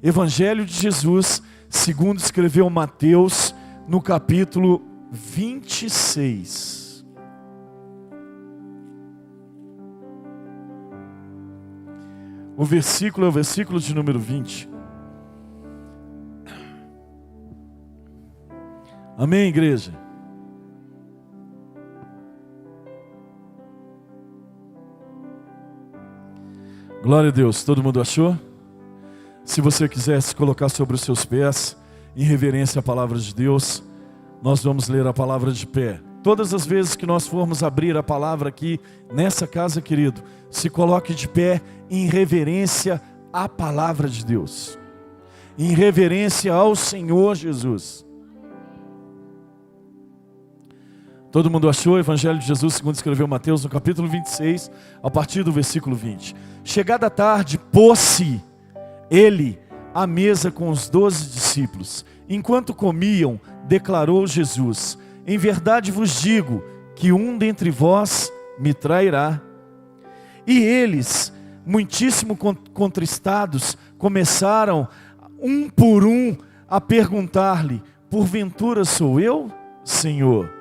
Evangelho de Jesus, segundo escreveu Mateus, no capítulo 26. O versículo é o versículo de número 20. Amém, igreja? Glória a Deus. Todo mundo achou? Se você quiser se colocar sobre os seus pés, em reverência à palavra de Deus, nós vamos ler a palavra de pé. Todas as vezes que nós formos abrir a palavra aqui, nessa casa, querido, se coloque de pé em reverência à palavra de Deus. Em reverência ao Senhor Jesus. Todo mundo achou o Evangelho de Jesus, segundo escreveu Mateus, no capítulo 26, a partir do versículo 20. Chegada a tarde, pôs-se ele à mesa com os 12 discípulos. Enquanto comiam, declarou Jesus: em verdade vos digo que um dentre vós me trairá. E eles, muitíssimo contristados, começaram um por um a perguntar-lhe: porventura sou eu, Senhor?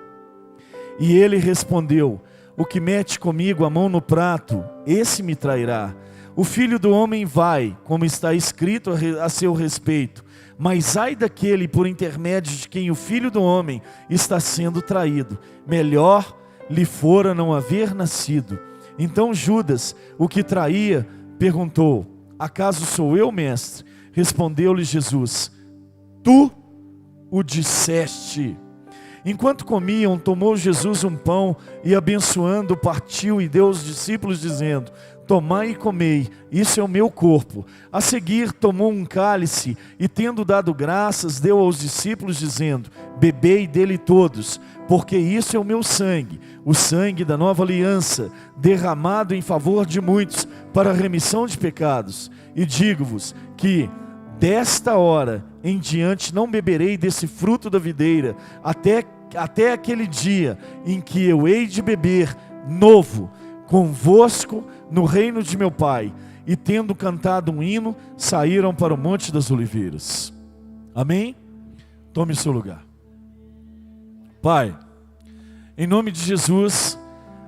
E ele respondeu: o que mete comigo a mão no prato, esse me trairá. O Filho do Homem vai, como está escrito a seu respeito, mas ai daquele por intermédio de quem o Filho do Homem está sendo traído. Melhor lhe fora não haver nascido. Então Judas, o que traía, perguntou: acaso sou eu, mestre? Respondeu-lhe Jesus: tu o disseste. Enquanto comiam, tomou Jesus um pão e, abençoando, partiu e deu aos discípulos, dizendo: tomai e comei, isso é o meu corpo. A seguir tomou um cálice e, tendo dado graças, deu aos discípulos, dizendo: bebei dele todos, porque isso é o meu sangue, o sangue da nova aliança, derramado em favor de muitos para a remissão de pecados. E digo-vos que desta hora em diante não beberei desse fruto da videira, até aquele dia em que eu hei de beber novo convosco no reino de meu Pai. E tendo cantado um hino, saíram para o Monte das Oliveiras. Amém? Tome seu lugar. Pai, em nome de Jesus,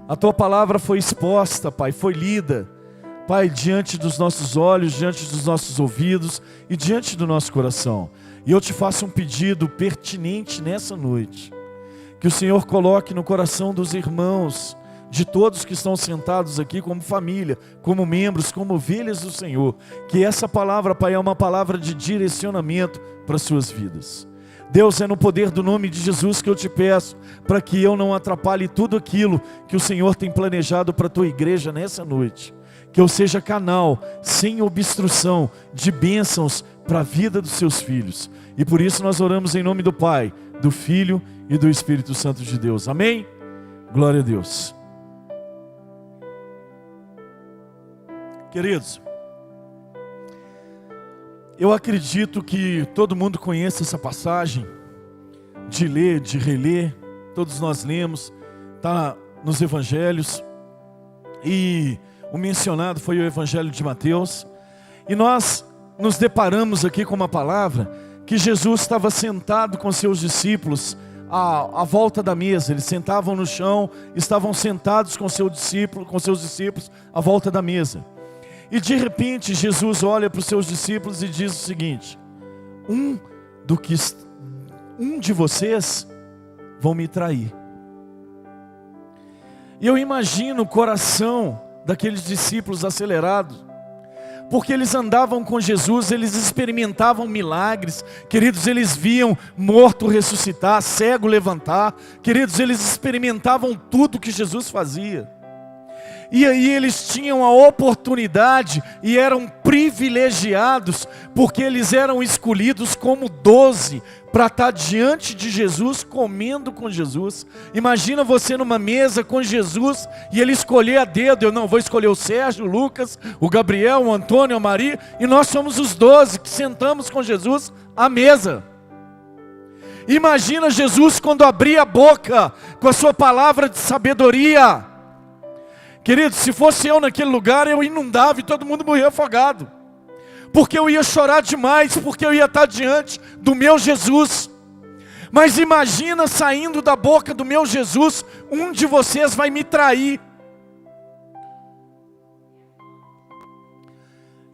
a Tua palavra foi exposta, Pai, foi lida, Pai, diante dos nossos olhos, diante dos nossos ouvidos e diante do nosso coração. E eu te faço um pedido pertinente nessa noite, que o Senhor coloque no coração dos irmãos, de todos que estão sentados aqui como família, como membros, como ovelhas do Senhor, que essa palavra, Pai, é uma palavra de direcionamento para as suas vidas. Deus, é no poder do nome de Jesus que eu te peço, para que eu não atrapalhe tudo aquilo que o Senhor tem planejado para a tua igreja nessa noite. Que eu seja canal, sem obstrução, de bênçãos para a vida dos seus filhos. E por isso nós oramos em nome do Pai, do Filho e do Espírito Santo de Deus. Amém? Glória a Deus. Queridos, eu acredito que todo mundo conhece essa passagem, de ler, de reler, todos nós lemos, está nos evangelhos, e o mencionado foi o Evangelho de Mateus, e nós nos deparamos aqui com uma palavra, que Jesus estava sentado com seus discípulos, à volta da mesa. Eles sentavam no chão, estavam sentados com seus discípulos à volta da mesa. E de repente Jesus olha para os seus discípulos e diz o seguinte: um de vocês vão me trair. E eu imagino o coração daqueles discípulos acelerados, porque eles andavam com Jesus, eles experimentavam milagres, queridos, eles viam morto ressuscitar, cego levantar, queridos, eles experimentavam tudo que Jesus fazia. E aí eles tinham a oportunidade e eram privilegiados, porque eles eram escolhidos como 12 para estar diante de Jesus, comendo com Jesus. Imagina você numa mesa com Jesus e ele escolher a dedo: eu não vou escolher o Sérgio, o Lucas, o Gabriel, o Antônio, a Maria, e nós somos os 12 que sentamos com Jesus à mesa. Imagina Jesus quando abria a boca com a sua palavra de sabedoria. Querido, se fosse eu naquele lugar, eu inundava e todo mundo morria afogado. porque eu ia chorar demais, porque eu ia estar diante do meu Jesus. Mas imagina saindo da boca do meu Jesus, um de vocês vai me trair.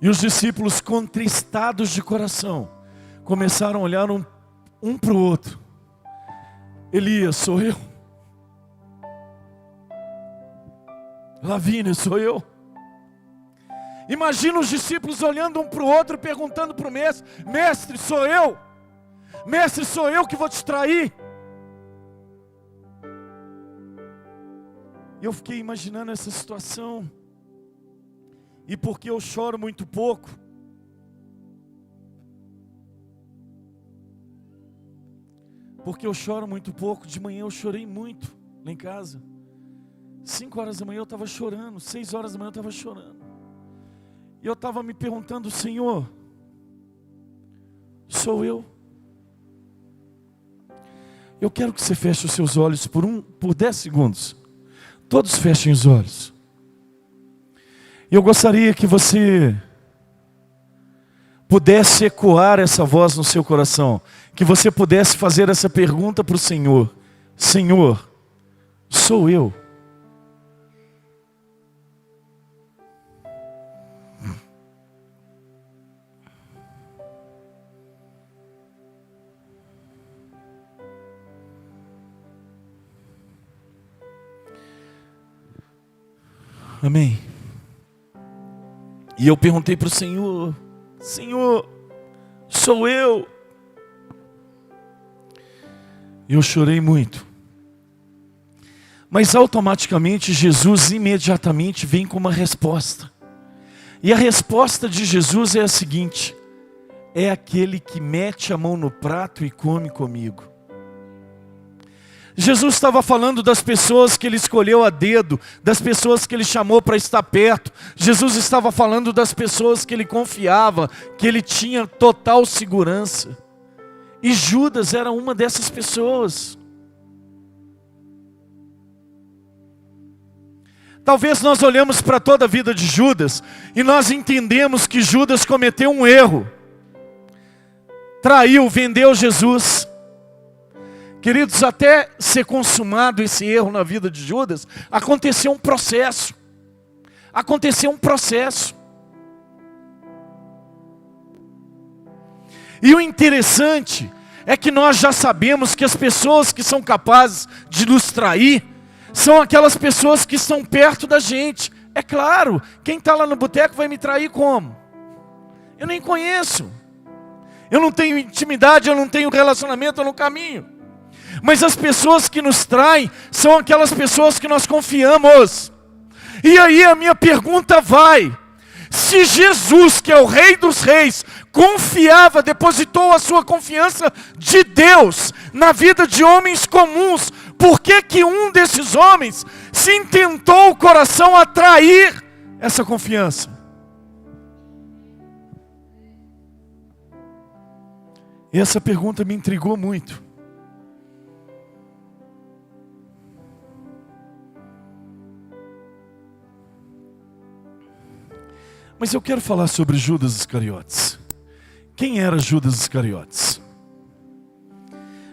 E os discípulos, contristados de coração, começaram a olhar um para o outro. Elias, sou eu. Lavínia, sou eu. Imagina os discípulos olhando um para o outro, perguntando para o mestre: mestre, sou eu? Mestre, sou eu que vou te trair? E eu fiquei imaginando essa situação. E porque eu choro muito pouco, de manhã eu chorei muito lá em casa. 5 horas da manhã eu estava chorando, 6 horas da manhã eu estava chorando. E eu estava me perguntando: Senhor, sou eu? Eu quero que você feche os seus olhos por 10 segundos. Todos fechem os olhos. E eu gostaria que você pudesse ecoar essa voz no seu coração. Que você pudesse fazer essa pergunta para o Senhor: Senhor, sou eu? Amém. E eu perguntei para o Senhor: Senhor, sou eu? E eu chorei muito. Mas automaticamente Jesus imediatamente vem com uma resposta. E a resposta de Jesus é a seguinte: é aquele que mete a mão no prato e come comigo. Jesus estava falando das pessoas que ele escolheu a dedo, das pessoas que ele chamou para estar perto. Jesus estava falando das pessoas que ele confiava, que ele tinha total segurança. E Judas era uma dessas pessoas. Talvez nós olhamos para toda a vida de Judas e nós entendemos que Judas cometeu um erro. Traiu, vendeu Jesus. Queridos, até ser consumado esse erro na vida de Judas, aconteceu um processo. E o interessante é que nós já sabemos que as pessoas que são capazes de nos trair são aquelas pessoas que estão perto da gente. É claro, quem está lá no boteco vai me trair como? Eu nem conheço. Eu não tenho intimidade, eu não tenho relacionamento, eu não caminho. Mas as pessoas que nos traem são aquelas pessoas que nós confiamos. E aí a minha pergunta vai: se Jesus, que é o Rei dos Reis, confiava, depositou a sua confiança de Deus na vida de homens comuns, por que um desses homens se intentou o coração a trair essa confiança? E essa pergunta me intrigou muito. Mas eu quero falar sobre Judas Iscariotes. Quem era Judas Iscariotes?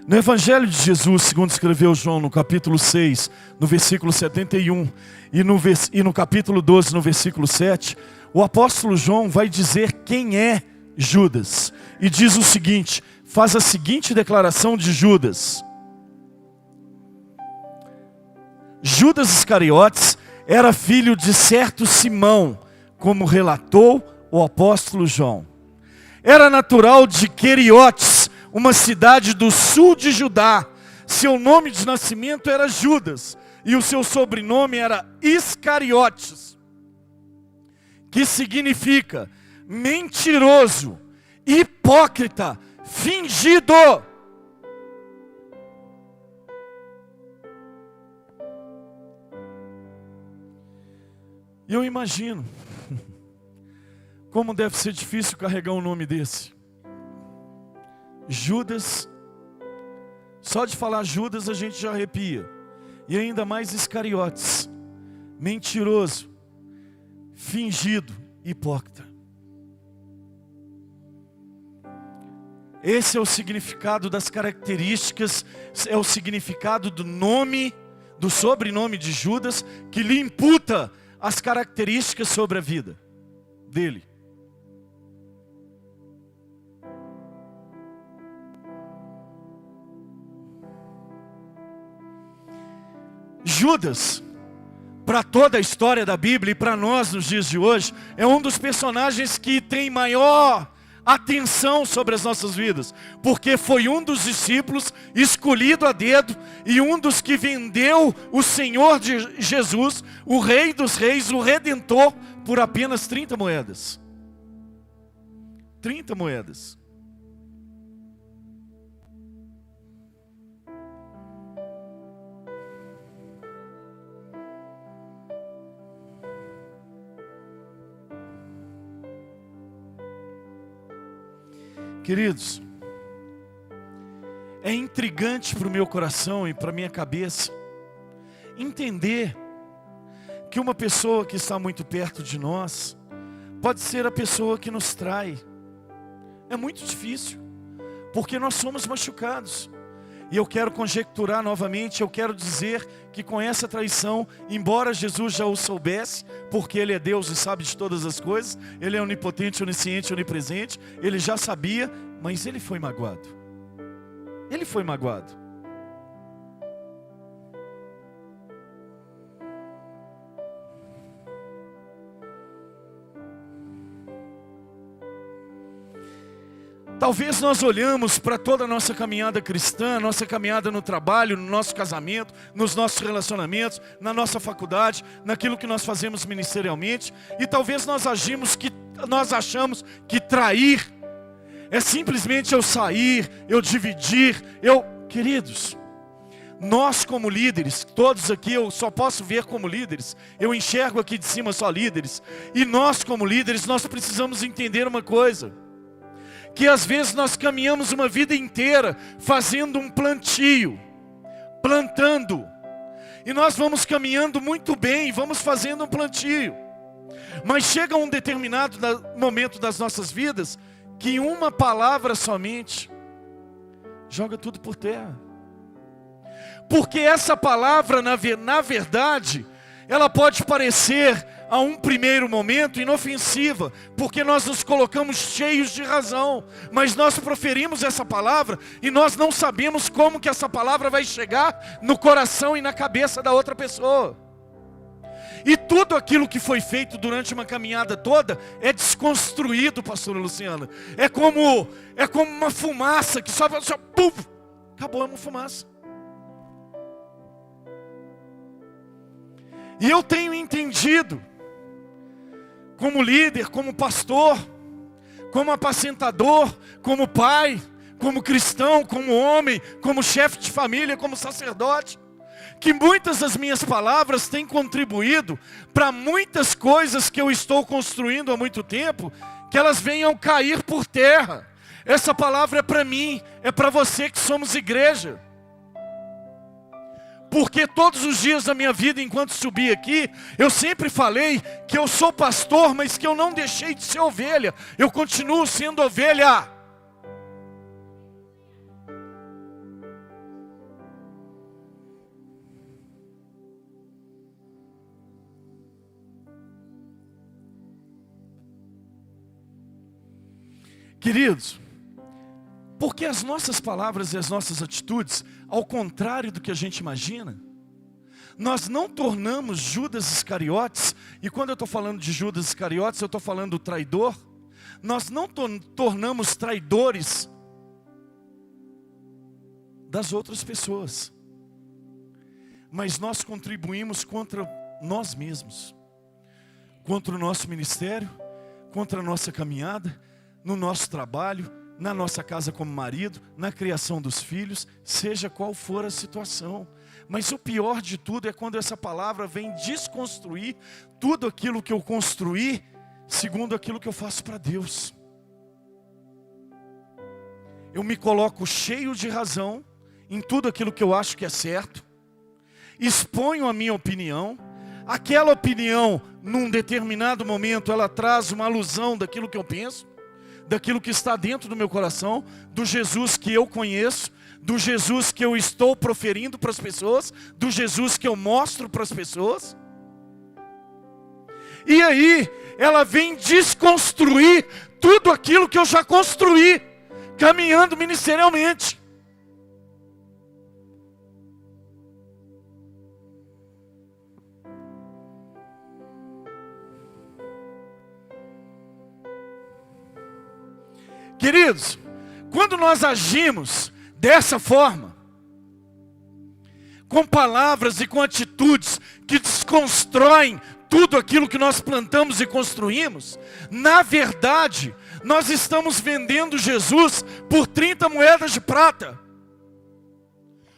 No Evangelho de Jesus, segundo escreveu João, no capítulo 6, no versículo 71, e no capítulo 12, no versículo 7, o apóstolo João vai dizer quem é Judas. E diz o seguinte, faz a seguinte declaração de Judas. Judas Iscariotes era filho de certo Simão, como relatou o apóstolo João. Era natural de Queriotes, uma cidade do sul de Judá. Seu nome de nascimento era Judas, e o seu sobrenome era Iscariotes, que significa mentiroso, hipócrita, fingido. E eu imagino como deve ser difícil carregar um nome desse. Judas, só de falar Judas a gente já arrepia. E ainda mais Iscariotes, mentiroso, fingido, hipócrita. Esse é o significado das características, é o significado do nome, do sobrenome de Judas, que lhe imputa as características sobre a vida dele. Judas, para toda a história da Bíblia e para nós nos dias de hoje, é um dos personagens que tem maior atenção sobre as nossas vidas, porque foi um dos discípulos escolhido a dedo e um dos que vendeu o Senhor de Jesus, o Rei dos Reis, o Redentor, por apenas 30 moedas. 30 moedas. Queridos, é intrigante para o meu coração e para a minha cabeça entender que uma pessoa que está muito perto de nós pode ser a pessoa que nos trai. É muito difícil, porque nós somos machucados. E eu quero conjecturar novamente, eu quero dizer que com essa traição, embora Jesus já o soubesse, porque Ele é Deus e sabe de todas as coisas, Ele é onipotente, onisciente, onipresente, Ele já sabia, mas Ele foi magoado. Ele foi magoado. Talvez nós olhamos para toda a nossa caminhada cristã, nossa caminhada no trabalho, no nosso casamento, nos nossos relacionamentos, na nossa faculdade, naquilo que nós fazemos ministerialmente, e talvez nós achamos que trair é simplesmente eu sair, eu dividir, Queridos, nós como líderes, todos aqui eu só posso ver como líderes, eu enxergo aqui de cima só líderes, e nós como líderes, nós precisamos entender uma coisa, que às vezes nós caminhamos uma vida inteira fazendo um plantio, plantando, e nós vamos caminhando muito bem, vamos fazendo um plantio, mas chega um determinado momento das nossas vidas, que uma palavra somente, joga tudo por terra, porque essa palavra na verdade, ela pode parecer a um primeiro momento inofensiva, porque nós nos colocamos cheios de razão, mas nós proferimos essa palavra e nós não sabemos como que essa palavra vai chegar no coração e na cabeça da outra pessoa. E tudo aquilo que foi feito durante uma caminhada toda é desconstruído, pastora Luciana. É como uma fumaça que só puf, acabou, é uma fumaça. E eu tenho entendido, como líder, como pastor, como apacentador, como pai, como cristão, como homem, como chefe de família, como sacerdote, que muitas das minhas palavras têm contribuído para muitas coisas que eu estou construindo há muito tempo, que elas venham cair por terra. Essa palavra é para mim, é para você que somos igreja. Porque todos os dias da minha vida, enquanto subi aqui, eu sempre falei que eu sou pastor, mas que eu não deixei de ser ovelha. Eu continuo sendo ovelha. Queridos, porque as nossas palavras e as nossas atitudes, ao contrário do que a gente imagina, nós não tornamos Judas Iscariotes, e quando eu estou falando de Judas Iscariotes, eu estou falando do traidor, nós não tornamos traidores das outras pessoas, mas nós contribuímos contra nós mesmos, contra o nosso ministério, contra a nossa caminhada, no nosso trabalho, na nossa casa como marido, na criação dos filhos, seja qual for a situação. Mas o pior de tudo é quando essa palavra vem desconstruir tudo aquilo que eu construí, segundo aquilo que eu faço para Deus. Eu me coloco cheio de razão em tudo aquilo que eu acho que é certo, exponho a minha opinião, aquela opinião, num determinado momento, ela traz uma alusão daquilo que eu penso, daquilo que está dentro do meu coração, do Jesus que eu conheço, do Jesus que eu estou proferindo para as pessoas, do Jesus que eu mostro para as pessoas. E aí, ela vem desconstruir tudo aquilo que eu já construí, caminhando ministerialmente. Queridos, quando nós agimos dessa forma, com palavras e com atitudes que desconstroem tudo aquilo que nós plantamos e construímos, na verdade, nós estamos vendendo Jesus por 30 moedas de prata.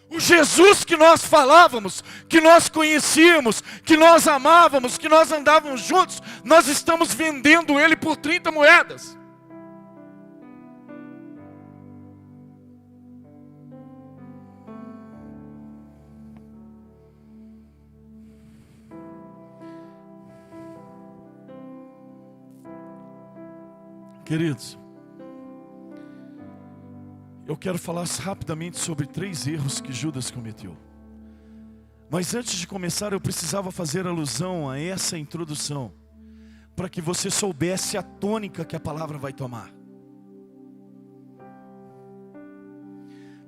O Jesus que nós falávamos, que nós conhecíamos, que nós amávamos, que nós andávamos juntos, nós estamos vendendo Ele por 30 moedas. Queridos, eu quero falar rapidamente sobre 3 erros que Judas cometeu. Mas antes de começar, eu precisava fazer alusão a essa introdução, para que você soubesse a tônica que a palavra vai tomar.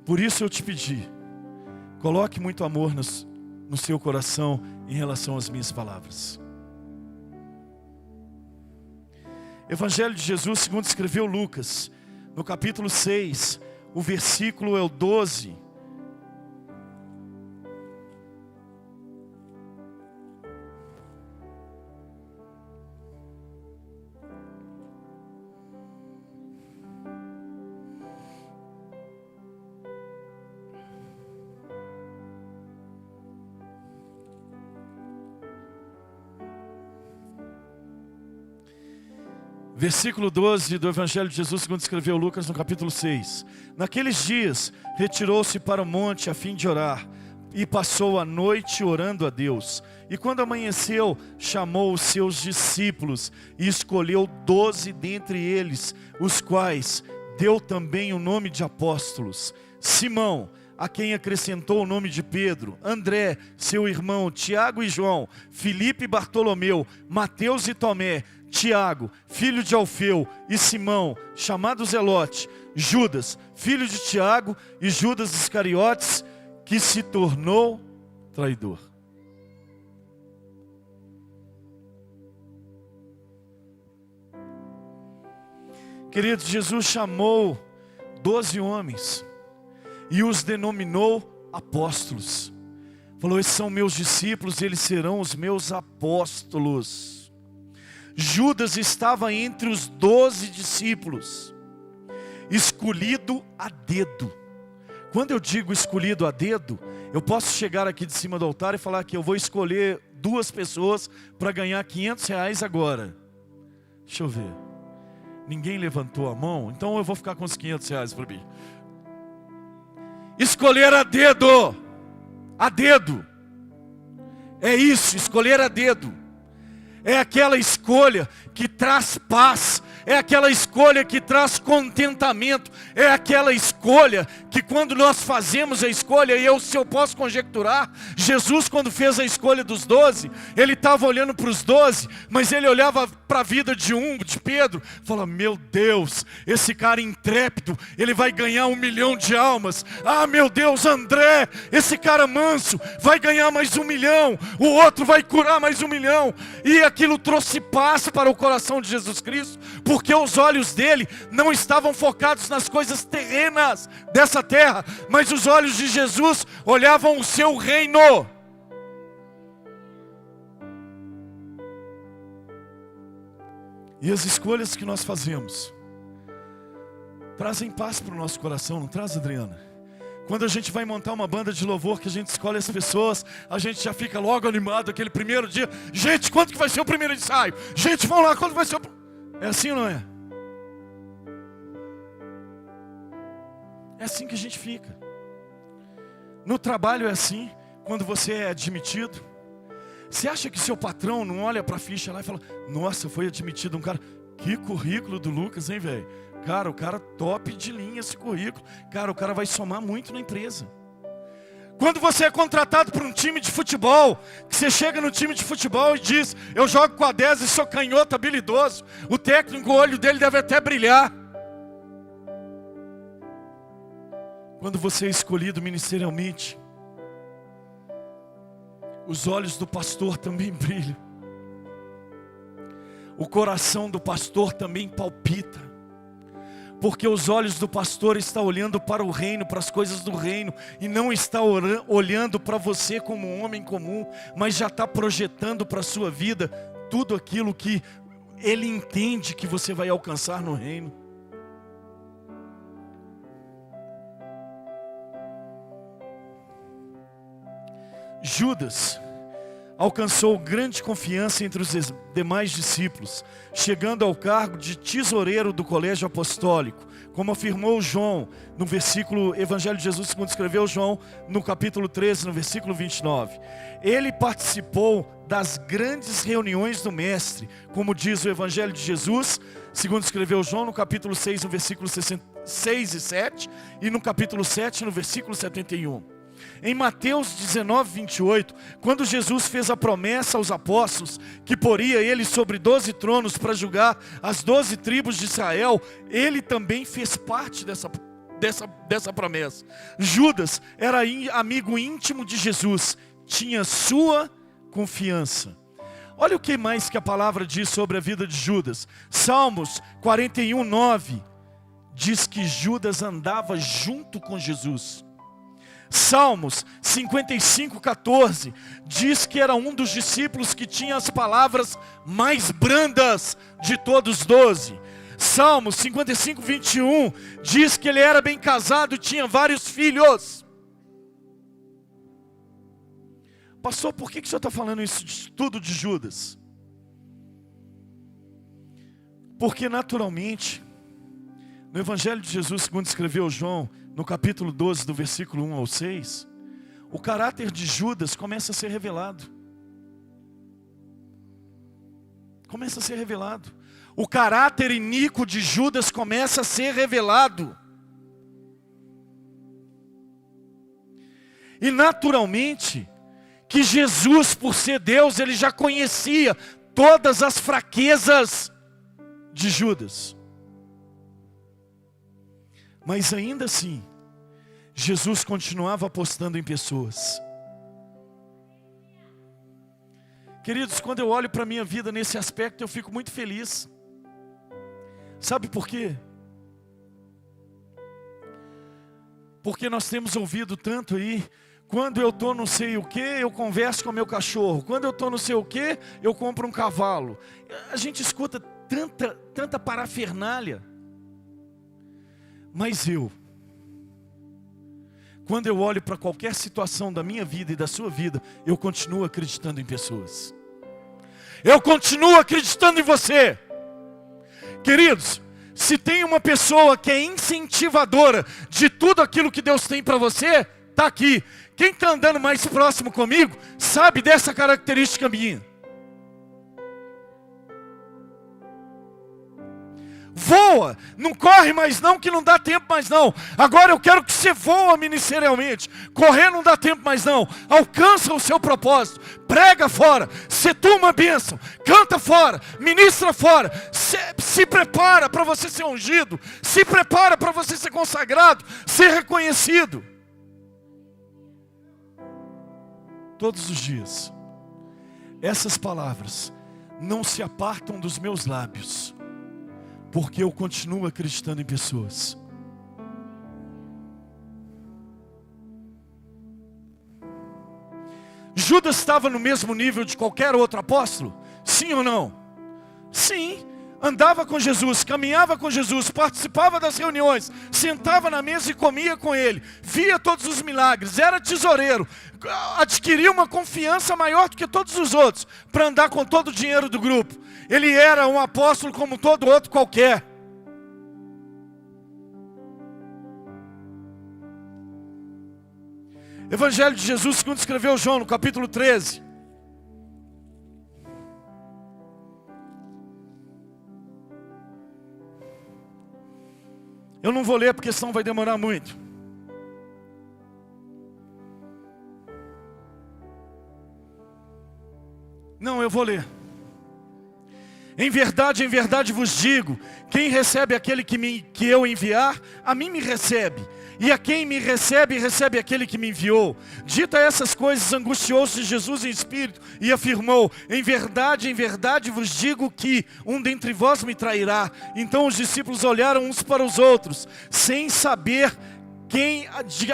Por isso eu te pedi, coloque muito amor no seu coração em relação às minhas palavras. Evangelho de Jesus segundo escreveu Lucas, no capítulo 6, o versículo é o 12. Versículo 12 do Evangelho de Jesus, segundo escreveu Lucas, no capítulo 6. Naqueles dias, retirou-se para o monte a fim de orar, e passou a noite orando a Deus. E quando amanheceu, chamou os seus discípulos, e escolheu 12 dentre eles, os quais deu também o nome de apóstolos. Simão, a quem acrescentou o nome de Pedro, André, seu irmão, Tiago e João, Filipe e Bartolomeu, Mateus e Tomé, Tiago, filho de Alfeu, e Simão, chamado Zelote, Judas, filho de Tiago, e Judas Iscariotes, que se tornou traidor. Queridos, Jesus chamou 12 homens e os denominou apóstolos. Falou: esses são meus discípulos, eles serão os meus apóstolos. Judas estava entre os 12 discípulos, escolhido a dedo. Quando eu digo escolhido a dedo, eu posso chegar aqui de cima do altar e falar que eu vou escolher 2 pessoas para ganhar R$500 agora. Deixa eu ver. Ninguém levantou a mão, então eu vou ficar com os R$500 para mim. Escolher a dedo. A dedo. É isso, escolher a dedo. É aquela escolha que traz paz, é aquela escolha que traz contentamento, é aquela escolha que quando nós fazemos a escolha, e se eu posso conjecturar, Jesus quando fez a escolha dos 12, ele estava olhando para os 12, mas ele olhava para a vida de Pedro, fala: meu Deus, esse cara intrépido, ele vai ganhar 1 milhão de almas. Ah, meu Deus, André, esse cara manso, vai ganhar mais 1 milhão, o outro vai curar mais 1 milhão, e aquilo trouxe paz para o coração de Jesus Cristo, porque os olhos dele não estavam focados nas coisas terrenas dessa terra, mas os olhos de Jesus olhavam o seu reino. E as escolhas que nós fazemos trazem paz para o nosso coração, não traz, Adriana? Quando a gente vai montar uma banda de louvor, que a gente escolhe as pessoas, a gente já fica logo animado aquele primeiro dia. Gente, quando que vai ser o primeiro ensaio? Gente, vamos lá, quando vai ser o... É assim ou não é? É assim que a gente fica. No trabalho é assim, quando você é admitido. Você acha que seu patrão não olha para a ficha lá e fala: nossa, foi admitido um cara... Que currículo do Lucas, hein, velho? Cara, o cara top de linha esse currículo. Cara, o cara vai somar muito na empresa. Quando você é contratado por um time de futebol, que você chega no time de futebol e diz: eu jogo com a 10 e sou canhoto habilidoso. O técnico, o olho dele deve até brilhar. Quando você é escolhido ministerialmente, os olhos do pastor também brilham. O coração do pastor também palpita. Porque os olhos do pastor estão olhando para o reino, para as coisas do reino, e não está olhando para você como um homem comum, mas já está projetando para a sua vida tudo aquilo que ele entende que você vai alcançar no reino. Judas alcançou grande confiança entre os demais discípulos, chegando ao cargo de tesoureiro do colégio apostólico, como afirmou João no versículo, Evangelho de Jesus segundo escreveu João, no capítulo 13, no versículo 29. Ele participou das grandes reuniões do mestre, como diz o Evangelho de Jesus, segundo escreveu João, no capítulo 6, no versículo 6 e 7, e no capítulo 7, no versículo 71. Em Mateus 19, 28, quando Jesus fez a promessa aos apóstolos que poria ele sobre 12 tronos para julgar as 12 tribos de Israel, ele também fez parte dessa promessa. Judas era amigo íntimo de Jesus, tinha sua confiança. Olha o que mais que a palavra diz sobre a vida de Judas. Salmos 41, 9 diz que Judas andava junto com Jesus. Salmos 55, 14 diz que era um dos discípulos que tinha as palavras mais brandas de todos os 12. Salmos 55, 21 diz que ele era bem casado e tinha vários filhos. Pastor, por que o senhor está falando isso tudo de Judas? Porque naturalmente, no Evangelho de Jesus, segundo escreveu João, no capítulo 12, do versículo 1 ao 6, o caráter de Judas começa a ser revelado. Começa a ser revelado. O caráter iníquo de Judas começa a ser revelado. E naturalmente, que Jesus, por ser Deus, ele já conhecia todas as fraquezas de Judas. Mas ainda assim, Jesus continuava apostando em pessoas. Queridos, quando eu olho para a minha vida nesse aspecto, eu fico muito feliz. Sabe por quê? Porque nós temos ouvido tanto aí, quando eu estou não sei o que, eu converso com o meu cachorro. Quando eu estou não sei o que, eu compro um cavalo. A gente escuta tanta parafernália. Mas quando eu olho para qualquer situação da minha vida e da sua vida, eu continuo acreditando em pessoas. Eu continuo acreditando em você. Queridos, se tem uma pessoa que é incentivadora de tudo aquilo que Deus tem para você, está aqui. Quem está andando mais próximo comigo, sabe dessa característica minha. Voa, não corre mais não, que não dá tempo mais não. Agora eu quero que você voa ministerialmente. Correr não dá tempo mais não. Alcança o seu propósito. Prega fora, setua uma bênção. Canta fora, ministra fora. Se prepara para você ser ungido. Se prepara para você ser consagrado, ser reconhecido. Todos os dias, essas palavras não se apartam dos meus lábios, porque eu continuo acreditando em pessoas. Judas estava no mesmo nível de qualquer outro apóstolo? Sim ou não? Sim. Andava com Jesus, caminhava com Jesus, participava das reuniões, sentava na mesa e comia com ele, via todos os milagres, era tesoureiro, adquiriu uma confiança maior do que todos os outros, para andar com todo o dinheiro do grupo. Ele era um apóstolo como todo outro qualquer. Evangelho de Jesus, segundo escreveu João, no capítulo 13. Eu não vou ler porque senão vai demorar muito. Não, eu vou ler. Em verdade vos digo, quem recebe aquele que eu enviar, a mim me recebe. E a quem me recebe, recebe aquele que me enviou. Dita essas coisas, angustiou-se Jesus em espírito e afirmou: em verdade vos digo que um dentre vós me trairá. Então os discípulos olharam uns para os outros, sem saber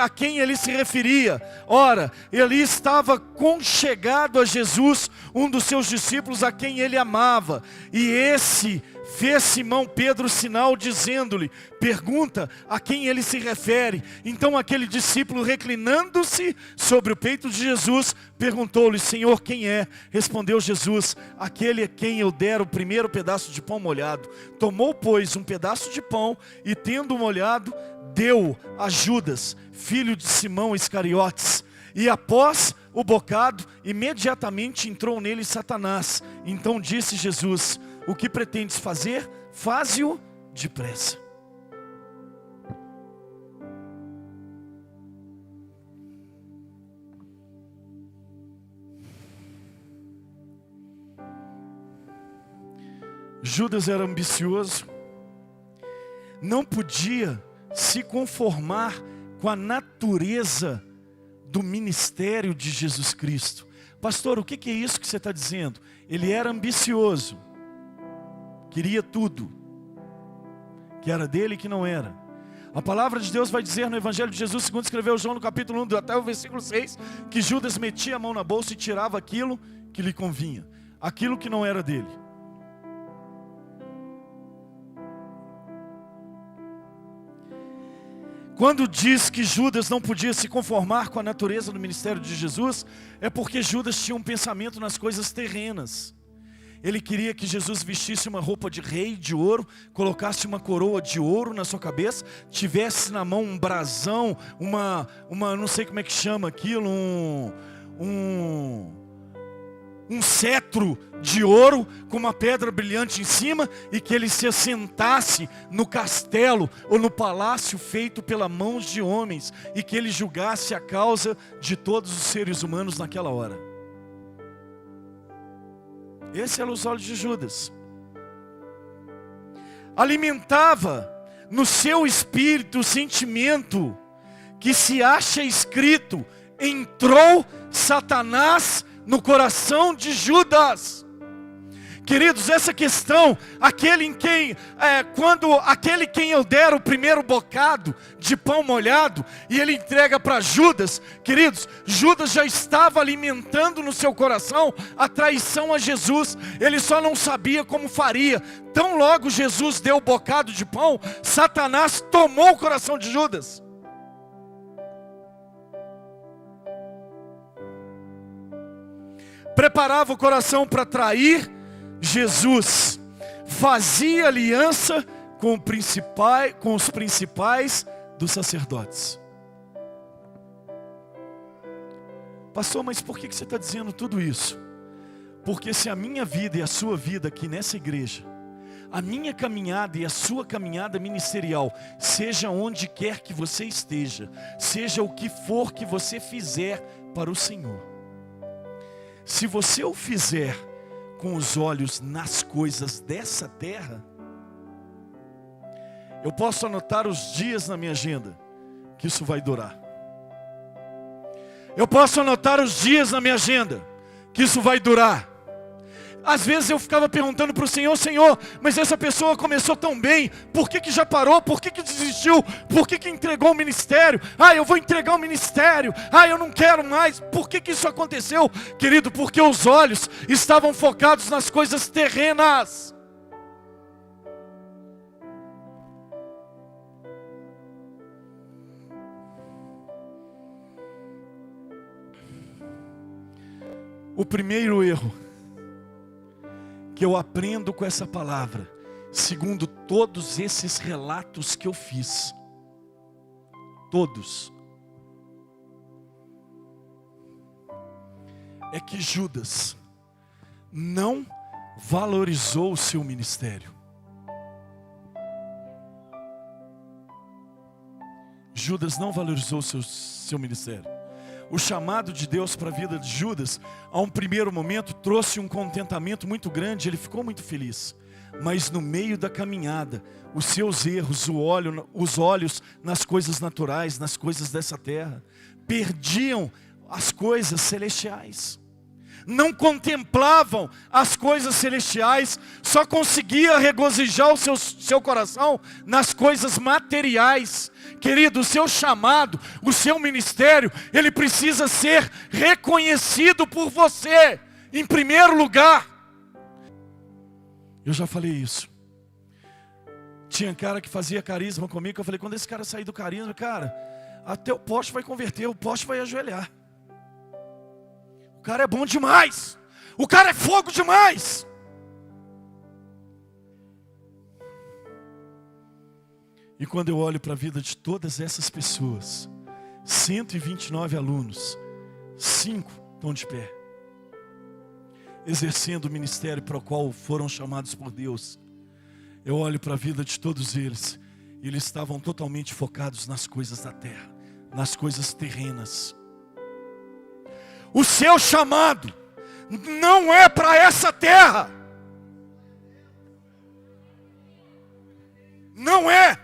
a quem ele se referia. Ora, ele estava conchegado a Jesus, um dos seus discípulos a quem ele amava. E esse fez Simão Pedro sinal dizendo-lhe: pergunta a quem ele se refere. Então aquele discípulo, reclinando-se sobre o peito de Jesus, perguntou-lhe: Senhor, quem é? Respondeu Jesus: aquele a quem eu der o primeiro pedaço de pão molhado. Tomou, pois, um pedaço de pão e, tendo molhado, deu a Judas, filho de Simão Iscariotes. E após o bocado, imediatamente entrou nele Satanás. Então disse Jesus: o que pretendes fazer? Faze-o depressa. Judas era ambicioso, não podia se conformar com a natureza do ministério de Jesus Cristo. Pastor, o que é isso que você está dizendo? Ele era ambicioso, queria tudo que era dele e que não era. A palavra de Deus vai dizer no Evangelho de Jesus, segundo escreveu João no capítulo 1 até o versículo 6, que Judas metia a mão na bolsa e tirava aquilo que lhe convinha, aquilo que não era dele. Quando diz que Judas não podia se conformar com a natureza do ministério de Jesus, é porque Judas tinha um pensamento nas coisas terrenas. Ele queria que Jesus vestisse uma roupa de rei de ouro, colocasse uma coroa de ouro na sua cabeça, tivesse na mão um brasão, uma não sei como é que chama aquilo, um cetro de ouro com uma pedra brilhante em cima, e que ele se assentasse no castelo ou no palácio feito pelas mãos de homens, e que ele julgasse a causa de todos os seres humanos naquela hora. Esse era os olhos de Judas. Alimentava no seu espírito o sentimento que se acha escrito: entrou Satanás no coração de Judas. Queridos, essa questão, quando aquele quem eu der o primeiro bocado de pão molhado, e ele entrega para Judas, queridos, Judas já estava alimentando no seu coração a traição a Jesus. Ele só não sabia como faria. Tão logo Jesus deu o bocado de pão, Satanás tomou o coração de Judas. Preparava o coração para trair Jesus, fazia aliança com os principais dos sacerdotes. Pastor, mas por que você está dizendo tudo isso? Porque se a minha vida e a sua vida aqui nessa igreja, a minha caminhada e a sua caminhada ministerial, seja onde quer que você esteja, seja o que for que você fizer para o Senhor, se você o fizer com os olhos nas coisas dessa terra, eu posso anotar os dias na minha agenda que isso vai durar. Eu posso anotar os dias na minha agenda que isso vai durar. Às vezes eu ficava perguntando para o Senhor: Senhor, mas essa pessoa começou tão bem, por que já parou? Por que desistiu? Por que entregou o ministério? Eu vou entregar o ministério. Eu não quero mais. Por que isso aconteceu? Querido, porque os olhos estavam focados nas coisas terrenas. O primeiro erro que eu aprendo com essa palavra, segundo todos esses relatos que eu fiz, todos, é que Judas não valorizou o seu ministério. Judas não valorizou seu ministério. O chamado de Deus para a vida de Judas, a um primeiro momento, trouxe um contentamento muito grande, ele ficou muito feliz. Mas no meio da caminhada, os seus erros, os olhos nas coisas naturais, nas coisas dessa terra, perdiam as coisas celestiais. Não contemplavam as coisas celestiais, só conseguia regozijar o seu coração nas coisas materiais. Querido, o seu chamado, o seu ministério, ele precisa ser reconhecido por você, em primeiro lugar. Eu já falei isso. Tinha cara que fazia carisma comigo, eu falei, quando esse cara sair do carisma, cara, até o poste vai converter, o poste vai ajoelhar. O cara é bom demais. O cara é fogo demais. E quando eu olho para a vida de todas essas pessoas, 129 alunos, 5 estão de pé, exercendo o ministério para o qual foram chamados por Deus. Eu olho para a vida de todos eles, e eles estavam totalmente focados nas coisas da terra, nas coisas terrenas. O seu chamado não é para essa terra. Não é.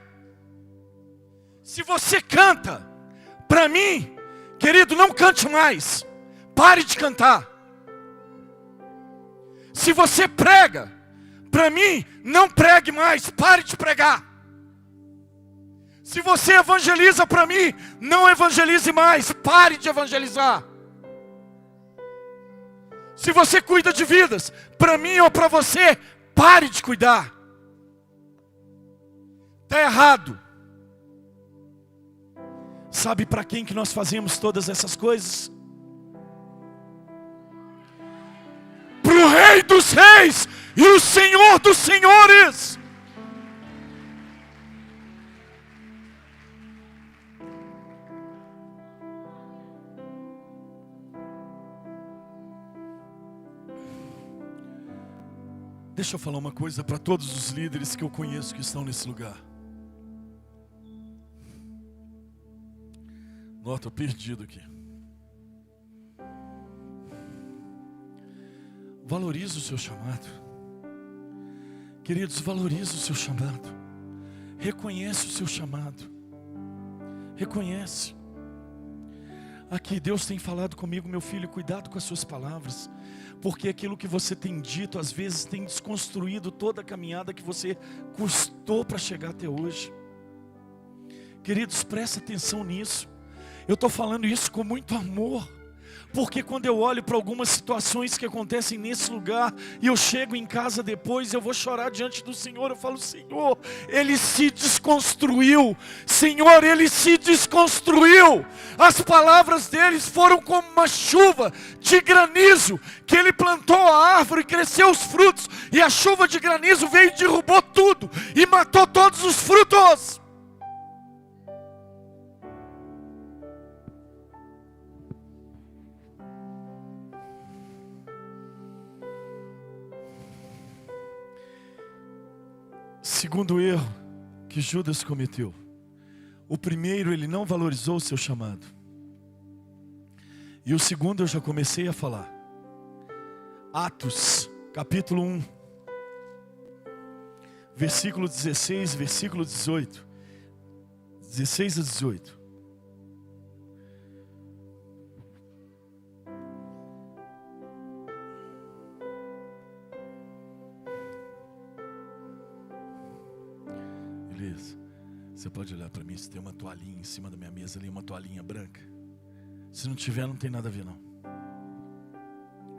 Se você canta, para mim, querido, não cante mais. Pare de cantar. Se você prega, para mim, não pregue mais. Pare de pregar. Se você evangeliza para mim, não evangelize mais. Pare de evangelizar. Se você cuida de vidas, para mim ou para você, pare de cuidar. Está errado. Sabe para quem que nós fazemos todas essas coisas? Para o Rei dos Reis e o Senhor dos Senhores. Deixa eu falar uma coisa para todos os líderes que eu conheço que estão nesse lugar. Nossa, estou perdido aqui. Valorize o seu chamado. Queridos, valorize o seu chamado. Reconhece o seu chamado. Reconhece. Aqui Deus tem falado comigo, meu filho, cuidado com as suas palavras. Porque aquilo que você tem dito, às vezes tem desconstruído toda a caminhada que você custou para chegar até hoje. Queridos, presta atenção nisso. Eu estou falando isso com muito amor. Porque quando eu olho para algumas situações que acontecem nesse lugar, e eu chego em casa depois, eu vou chorar diante do Senhor, eu falo, Senhor, Ele se desconstruiu. Senhor, Ele se desconstruiu. As palavras deles foram como uma chuva de granizo, que Ele plantou a árvore, cresceu os frutos, e a chuva de granizo veio e derrubou tudo, e matou todos os frutos. Segundo erro que Judas cometeu. O primeiro, ele não valorizou o seu chamado. E o segundo eu já comecei a falar. Atos, capítulo 1. Versículo 16, versículo 18. 16 a 18. Beleza. Você pode olhar para mim, se tem uma toalhinha em cima da minha mesa ali, uma toalhinha branca. Se não tiver, não tem nada a ver não.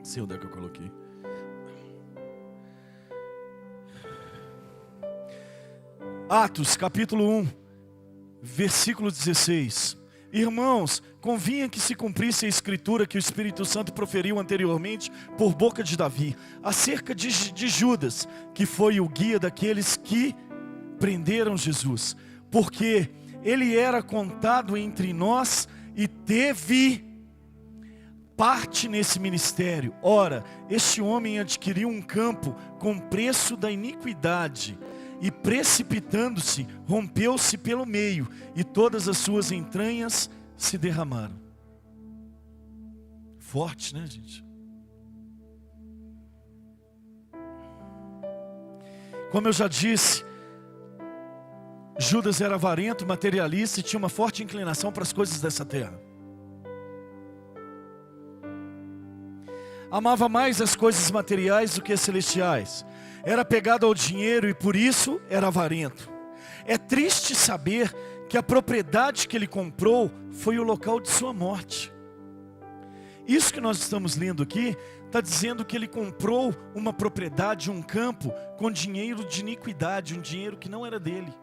Sei onde é que eu coloquei. Atos, capítulo 1, versículo 16. Irmãos, convinha que se cumprisse a escritura que o Espírito Santo proferiu anteriormente por boca de Davi, acerca de Judas, que foi o guia daqueles que prenderam Jesus, porque ele era contado entre nós e teve parte nesse ministério. Ora, este homem adquiriu um campo com preço da iniquidade, e precipitando-se, rompeu-se pelo meio, e todas as suas entranhas se derramaram. Forte, né, gente? Como eu já disse, Judas era avarento, materialista e tinha uma forte inclinação para as coisas dessa terra. Amava mais as coisas materiais do que as celestiais. Era apegado ao dinheiro e por isso era avarento. É triste saber que a propriedade que ele comprou foi o local de sua morte. Isso que nós estamos lendo aqui está dizendo que ele comprou uma propriedade, um campo, com dinheiro de iniquidade, um dinheiro que não era dele.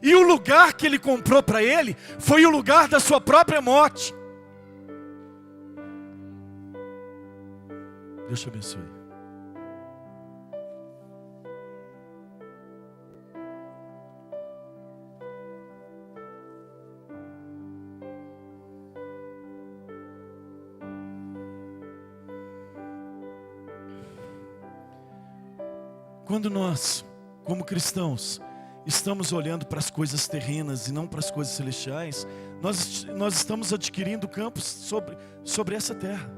E o lugar que ele comprou para ele foi o lugar da sua própria morte. Deus te abençoe. Quando nós, como cristãos, estamos olhando para as coisas terrenas e não para as coisas celestiais, nós estamos adquirindo campos sobre essa terra.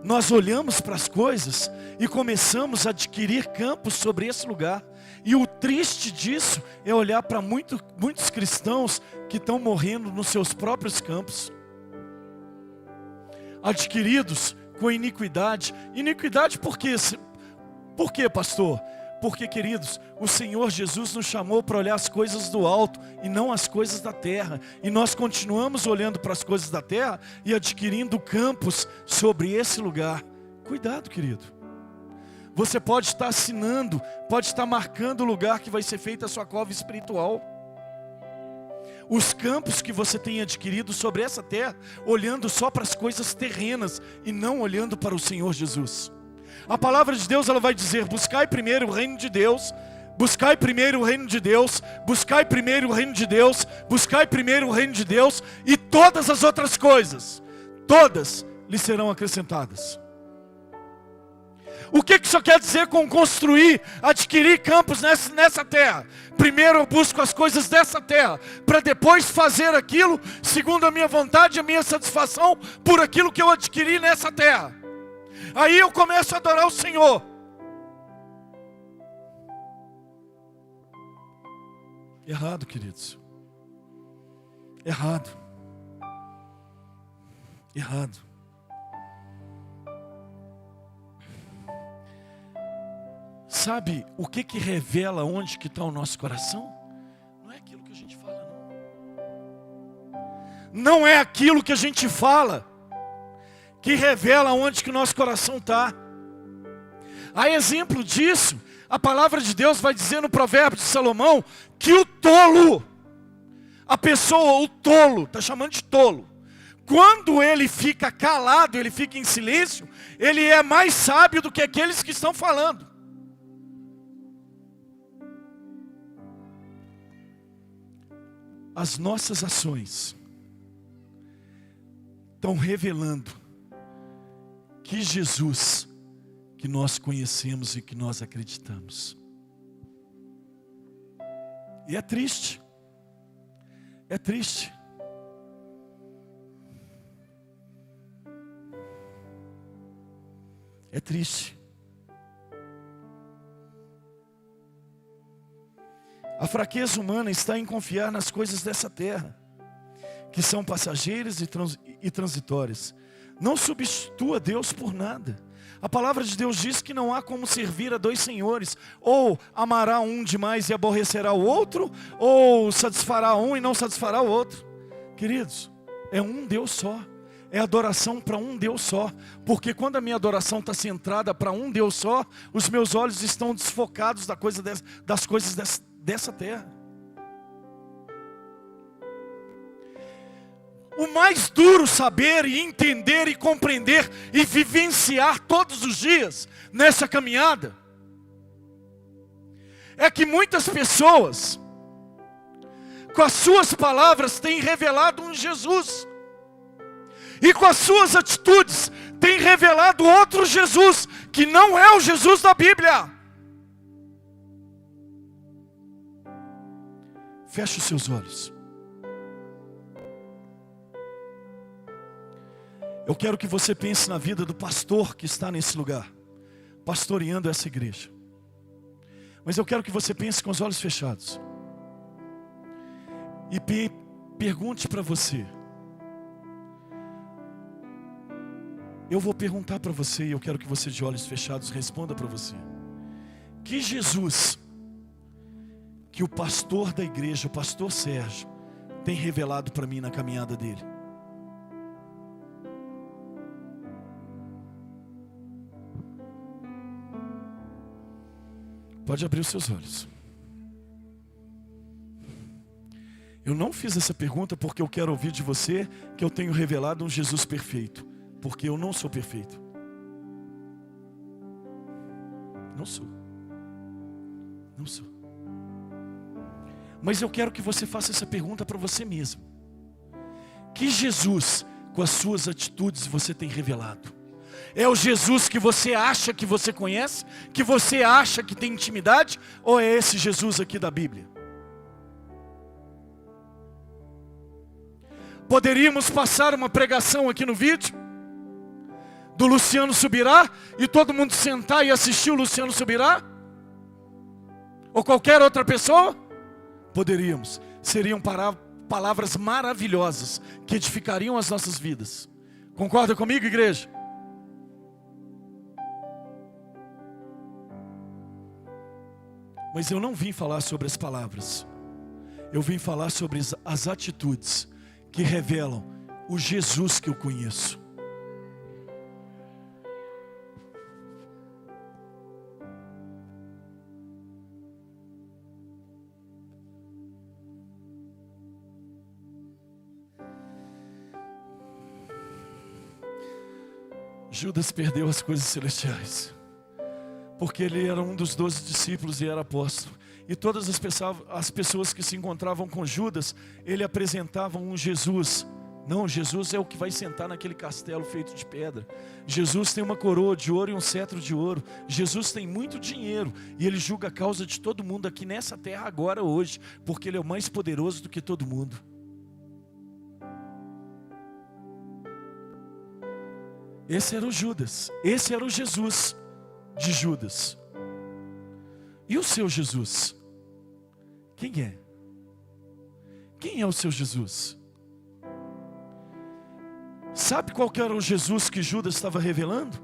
Nós olhamos para as coisas e começamos a adquirir campos sobre esse lugar. E o triste disso é olhar para muitos cristãos que estão morrendo nos seus próprios campos, adquiridos com iniquidade. Iniquidade por quê? Por quê, pastor? Porque, queridos, o Senhor Jesus nos chamou para olhar as coisas do alto e não as coisas da terra. E nós continuamos olhando para as coisas da terra e adquirindo campos sobre esse lugar. Cuidado, querido. Você pode estar assinando, pode estar marcando o lugar que vai ser feita a sua cova espiritual. Os campos que você tem adquirido sobre essa terra, olhando só para as coisas terrenas e não olhando para o Senhor Jesus. A palavra de Deus, ela vai dizer: buscai primeiro o reino de Deus, buscai primeiro o reino de Deus, buscai primeiro o reino de Deus, buscai primeiro o reino de Deus, e todas as outras coisas, todas lhe serão acrescentadas. O que isso quer dizer com construir, adquirir campos nessa terra? Primeiro eu busco as coisas dessa terra, para depois fazer aquilo segundo a minha vontade e a minha satisfação por aquilo que eu adquiri nessa terra. Aí eu começo a adorar o Senhor. Errado, queridos. Errado. Errado. Sabe o que revela onde que está o nosso coração? Não é aquilo que a gente fala, não. Não é aquilo que a gente fala que revela onde que o nosso coração está. A exemplo disso, a palavra de Deus vai dizer no provérbio de Salomão, que o tolo, a pessoa, o tolo, está chamando de tolo, quando ele fica calado, ele fica em silêncio, ele é mais sábio do que aqueles que estão falando. As nossas ações estão revelando que Jesus, que nós conhecemos e que nós acreditamos. E é triste. É triste. É triste. A fraqueza humana está em confiar nas coisas dessa terra, que são passageiras e transitórias. Não substitua Deus por nada. A palavra de Deus diz que não há como servir a dois senhores. Ou amará um demais e aborrecerá o outro, ou satisfará um e não satisfará o outro. Queridos, é um Deus só. É adoração para um Deus só. Porque quando a minha adoração está centrada para um Deus só, os meus olhos estão desfocados das coisas dessa terra. O mais duro saber e entender e compreender e vivenciar todos os dias nessa caminhada é que muitas pessoas, com as suas palavras, têm revelado um Jesus, e com as suas atitudes têm revelado outro Jesus, que não é o Jesus da Bíblia. Feche os seus olhos. Eu quero que você pense na vida do pastor que está nesse lugar, pastoreando essa igreja. Mas eu quero que você pense com os olhos fechados. E pergunte para você. Eu vou perguntar para você e eu quero que você de olhos fechados responda para você. Que Jesus, que o pastor da igreja, o pastor Sérgio, tem revelado para mim na caminhada dele? Pode abrir os seus olhos. Eu não fiz essa pergunta porque eu quero ouvir de você que eu tenho revelado um Jesus perfeito. Porque eu não sou perfeito. Não sou. Não sou. Mas eu quero que você faça essa pergunta para você mesmo. Que Jesus, com as suas atitudes, você tem revelado? É o Jesus que você acha que você conhece? Que você acha que tem intimidade? Ou é esse Jesus aqui da Bíblia? Poderíamos passar uma pregação aqui no vídeo do Luciano Subirá e todo mundo sentar e assistir o Luciano Subirá? Ou qualquer outra pessoa? Poderíamos. Seriam palavras maravilhosas que edificariam as nossas vidas. Concorda comigo, igreja? Mas eu não vim falar sobre as palavras. Eu vim falar sobre as atitudes que revelam o Jesus que eu conheço. Judas perdeu as coisas celestiais, porque ele era um dos 12 discípulos e era apóstolo. E todas as pessoas que se encontravam com Judas, ele apresentava um Jesus. Não, Jesus é o que vai sentar naquele castelo feito de pedra. Jesus tem uma coroa de ouro e um cetro de ouro. Jesus tem muito dinheiro e ele julga a causa de todo mundo aqui nessa terra agora, hoje, porque ele é o mais poderoso do que todo mundo. Esse era o Judas, esse era o Jesus de Judas. E o seu Jesus? Quem é? Quem é o seu Jesus? Sabe qual que era o Jesus que Judas estava revelando?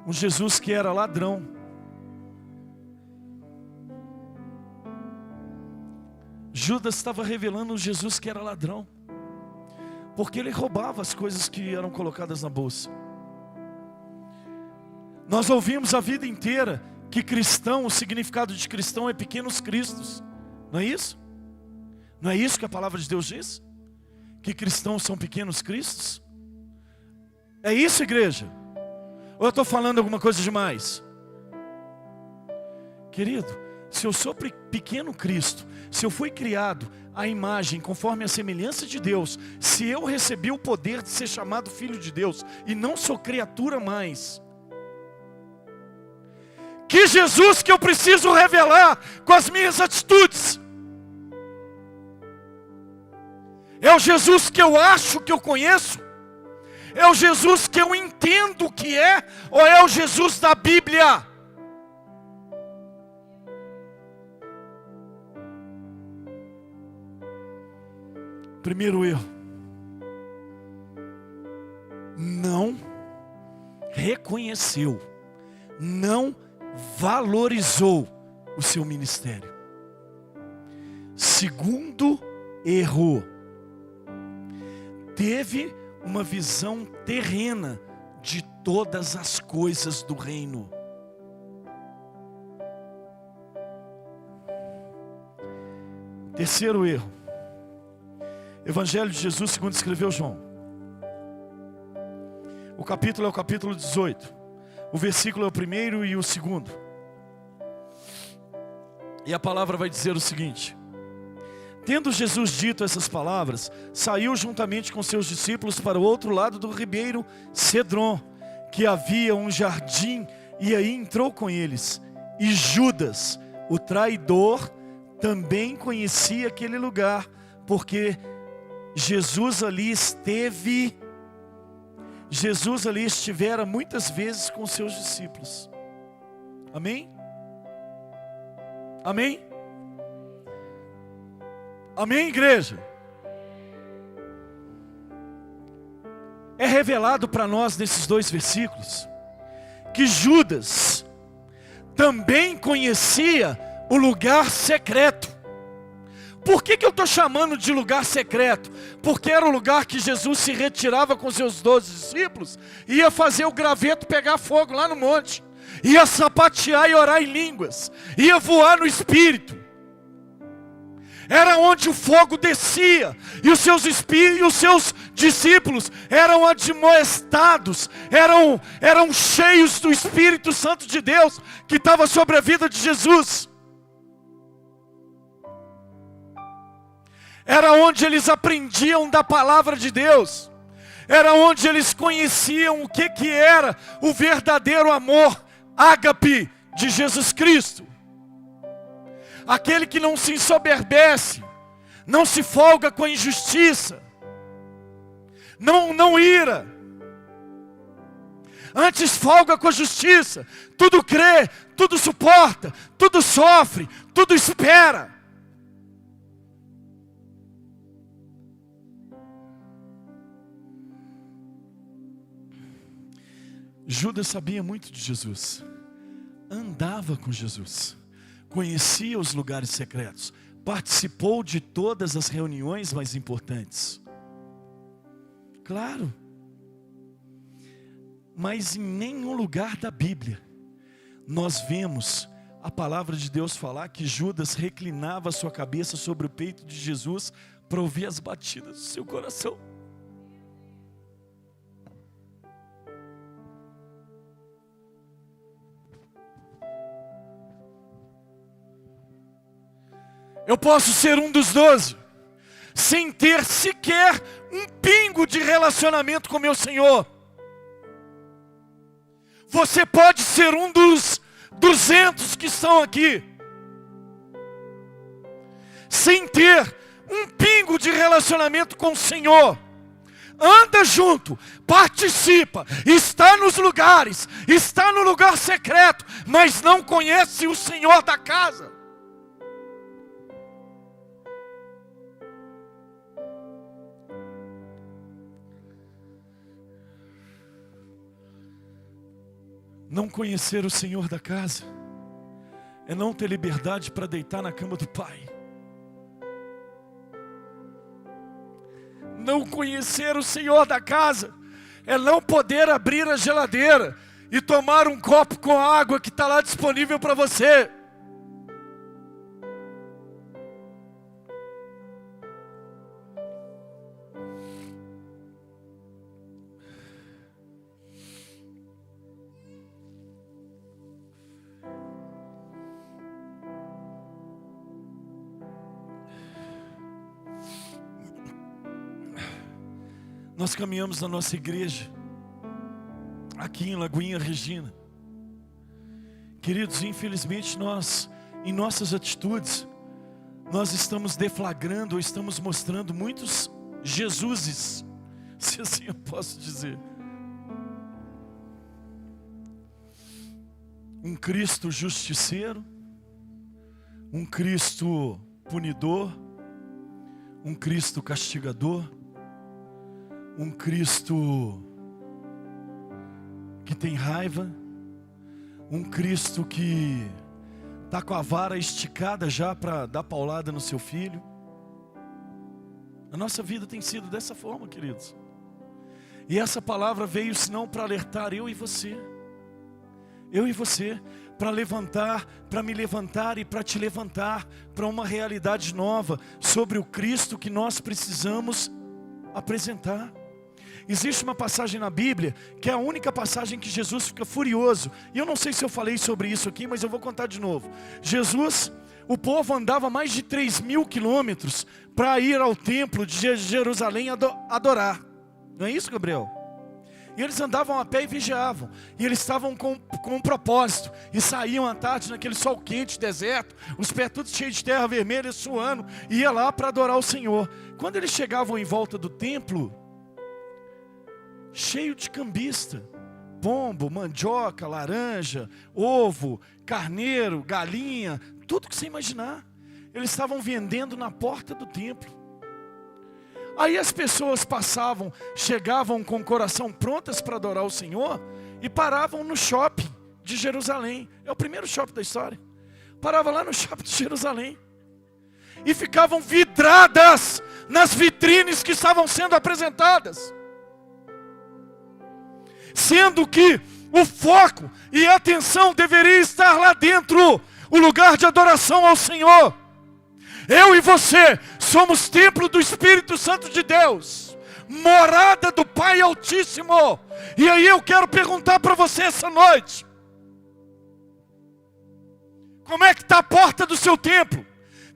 Um Jesus que era ladrão. Judas estava revelando um Jesus que era ladrão, porque ele roubava as coisas que eram colocadas na bolsa. Nós ouvimos a vida inteira que cristão, o significado de cristão é pequenos cristos. Não é isso? Não é isso que a palavra de Deus diz? Que cristãos são pequenos cristos? É isso, igreja? Ou eu estou falando alguma coisa demais? Querido, se eu sou pequeno Cristo, se eu fui criado à imagem, conforme a semelhança de Deus, se eu recebi o poder de ser chamado filho de Deus e não sou criatura mais, que Jesus que eu preciso revelar com as minhas atitudes? É o Jesus que eu acho que eu conheço? É o Jesus que eu entendo que é? Ou é o Jesus da Bíblia? Primeiro erro: não reconheceu, não valorizou o seu ministério. Segundo erro: teve uma visão terrena de todas as coisas do reino. Terceiro erro: Evangelho de Jesus segundo escreveu João. O capítulo é o capítulo 18. O versículo é o primeiro e o segundo. E a palavra vai dizer o seguinte: tendo Jesus dito essas palavras, saiu juntamente com seus discípulos para o outro lado do ribeiro Cedron, que havia um jardim, e aí entrou com eles. E Judas, o traidor, também conhecia aquele lugar, porque Jesus ali estivera muitas vezes com seus discípulos. Amém? Amém? Amém, igreja? É revelado para nós nesses 2 versículos que Judas também conhecia o lugar secreto. Por que eu estou chamando de lugar secreto? Porque era o lugar que Jesus se retirava com seus 12 discípulos, ia fazer o graveto pegar fogo lá no monte, ia sapatear e orar em línguas, ia voar no Espírito. Era onde o fogo descia, e os seus discípulos eram admoestados, eram cheios do Espírito Santo de Deus, que estava sobre a vida de Jesus. Era onde eles aprendiam da palavra de Deus, era onde eles conheciam o que era o verdadeiro amor, ágape de Jesus Cristo. Aquele que não se ensoberbece, não se folga com a injustiça, não ira, antes folga com a justiça, tudo crê, tudo suporta, tudo sofre, tudo espera. Judas sabia muito de Jesus, andava com Jesus, conhecia os lugares secretos, participou de todas as reuniões mais importantes. Claro, mas em nenhum lugar da Bíblia nós vemos a palavra de Deus falar que Judas reclinava sua cabeça sobre o peito de Jesus para ouvir as batidas do seu coração. Eu posso ser um dos 12, sem ter sequer um pingo de relacionamento com meu Senhor. Você pode ser um dos 200 que estão aqui, sem ter um pingo de relacionamento com o Senhor. Anda junto, participa, está nos lugares, está no lugar secreto, mas não conhece o Senhor da casa. Não conhecer o Senhor da casa é não ter liberdade para deitar na cama do Pai. Não conhecer o Senhor da casa é não poder abrir a geladeira e tomar um copo com água que está lá disponível para você. Nós caminhamos na nossa igreja, aqui em Lagoinha Regina. Queridos, infelizmente nós, em nossas atitudes, nós estamos deflagrando ou estamos mostrando muitos Jesuses, se assim eu posso dizer. Um Cristo justiceiro, um Cristo punidor, um Cristo castigador, um Cristo que tem raiva, um Cristo que está com a vara esticada já para dar paulada no seu filho. A nossa vida tem sido dessa forma, queridos. E essa palavra veio senão para alertar eu e você, para levantar, para me levantar e para te levantar para uma realidade nova sobre o Cristo que nós precisamos apresentar. Existe uma passagem na Bíblia, que é a única passagem que Jesus fica furioso. E eu não sei se eu falei sobre isso aqui, mas eu vou contar de novo. O povo andava mais de 3.000 quilômetros para ir ao templo de Jerusalém adorar. Não é isso, Gabriel? E eles andavam a pé e vigiavam. E eles estavam com um propósito. E saíam à tarde naquele sol quente, deserto, os pés todos cheios de terra vermelha, suando. E ia lá para adorar o Senhor. Quando eles chegavam em volta do templo, cheio de cambista, pombo, mandioca, laranja, ovo, carneiro, galinha, tudo que você imaginar. Eles estavam vendendo na porta do templo. Aí as pessoas passavam, chegavam com o coração prontas para adorar o Senhor e paravam no shopping de Jerusalém. É o primeiro shopping da história. Parava lá no shopping de Jerusalém. E ficavam vidradas nas vitrines que estavam sendo apresentadas. Sendo que o foco e a atenção deveria estar lá dentro, o lugar de adoração ao Senhor. Eu e você somos templo do Espírito Santo de Deus, morada do Pai Altíssimo. E aí eu quero perguntar para você essa noite: como é que está a porta do seu templo?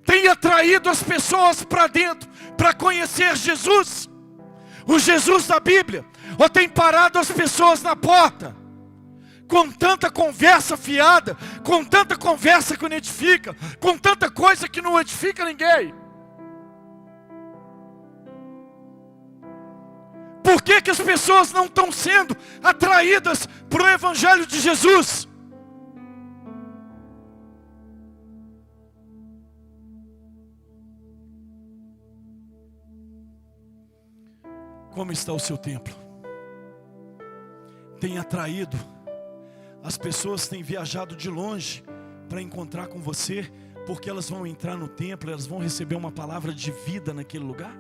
Tem atraído as pessoas para dentro, para conhecer Jesus? O Jesus da Bíblia? Ou tem parado as pessoas na porta, com tanta conversa fiada, com tanta conversa que não edifica, com tanta coisa que não edifica ninguém? Por que as pessoas não estão sendo atraídas para o Evangelho de Jesus? Como está o seu templo? Tem atraído? As pessoas têm viajado de longe para encontrar com você, porque elas vão entrar no templo, elas vão receber uma palavra de vida naquele lugar?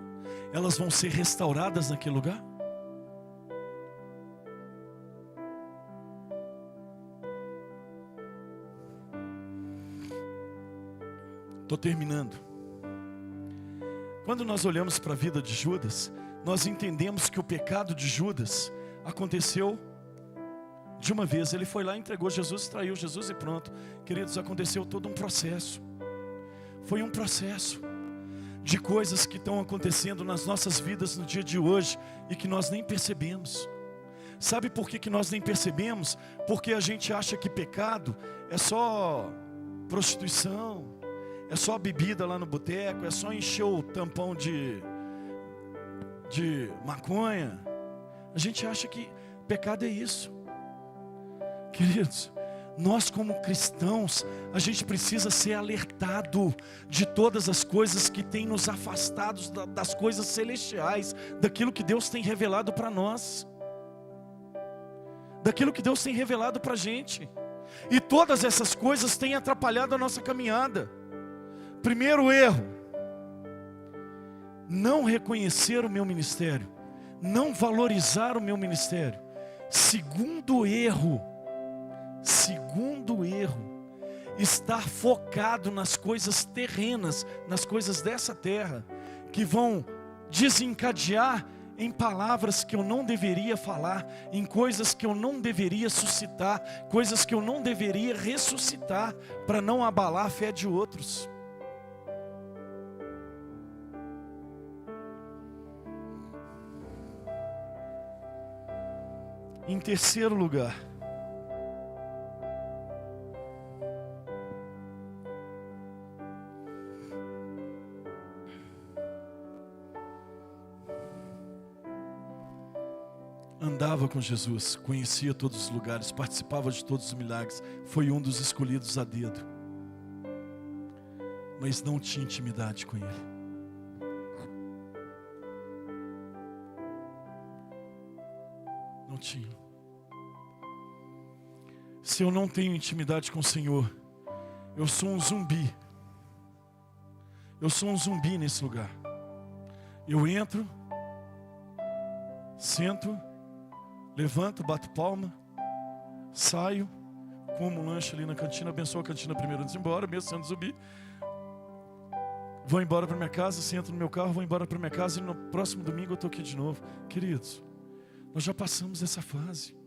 Elas vão ser restauradas naquele lugar? Estou terminando. Quando nós olhamos para a vida de Judas, nós entendemos que o pecado de Judas aconteceu de uma vez. Ele foi lá, entregou Jesus, traiu Jesus e pronto. Queridos, aconteceu todo um processo. Foi um processo de coisas que estão acontecendo nas nossas vidas no dia de hoje e que nós nem percebemos. Sabe por que nós nem percebemos? Porque a gente acha que pecado é só prostituição, é só bebida lá no boteco, é só encher o tampão de maconha. A gente acha que pecado é isso. Queridos, nós como cristãos, a gente precisa ser alertado de todas as coisas que têm nos afastados das coisas celestiais, daquilo que Deus tem revelado para nós, daquilo que Deus tem revelado para a gente. E todas essas coisas têm atrapalhado a nossa caminhada. Primeiro erro: não reconhecer o meu ministério, não valorizar o meu ministério. Segundo erro, estar focado nas coisas terrenas, nas coisas dessa terra, que vão desencadear em palavras que eu não deveria falar, em coisas que eu não deveria suscitar, coisas que eu não deveria ressuscitar, para não abalar a fé de outros. Em terceiro lugar, andava com Jesus, conhecia todos os lugares, participava de todos os milagres, foi um dos escolhidos a dedo, mas não tinha intimidade com Ele. Não tinha. Se eu não tenho intimidade com o Senhor, eu sou um zumbi. Eu sou um zumbi nesse lugar. Eu entro, sento, levanto, bato palma, saio, como um lanche ali na cantina, abençoo a cantina primeiro antes de ir embora, mesmo sendo zumbi. Vou embora para minha casa, sento no meu carro, vou embora para minha casa e no próximo domingo eu estou aqui de novo. Queridos, nós já passamos essa fase.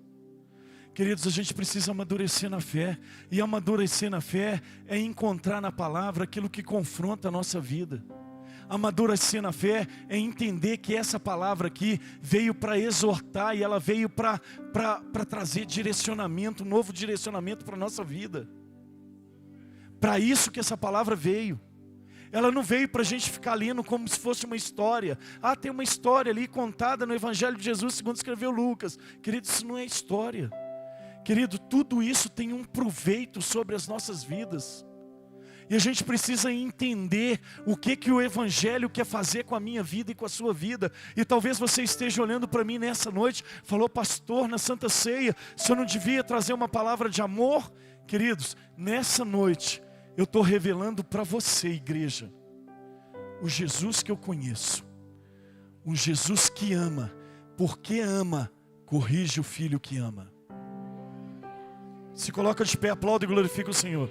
Queridos, a gente precisa amadurecer na fé. E amadurecer na fé é encontrar na palavra aquilo que confronta a nossa vida, Amadurecer na fé é entender que essa palavra aqui veio para exortar e ela veio para trazer direcionamento, um novo direcionamento para a nossa vida. Para isso que essa palavra veio. Ela não veio para a gente ficar lendo como se fosse uma história. Ah, tem uma história ali contada no Evangelho de Jesus, segundo escreveu Lucas. Querido, isso não é história. Querido, tudo isso tem um proveito sobre as nossas vidas. E a gente precisa entender o que o Evangelho quer fazer com a minha vida e com a sua vida. E talvez você esteja olhando para mim nessa noite, falou, pastor, na Santa Ceia, se eu não devia trazer uma palavra de amor? Queridos, nessa noite, eu estou revelando para você, igreja, o Jesus que eu conheço. Um Jesus que ama, porque ama, corrige o filho que ama. Se coloca de pé, aplaude e glorifica o Senhor.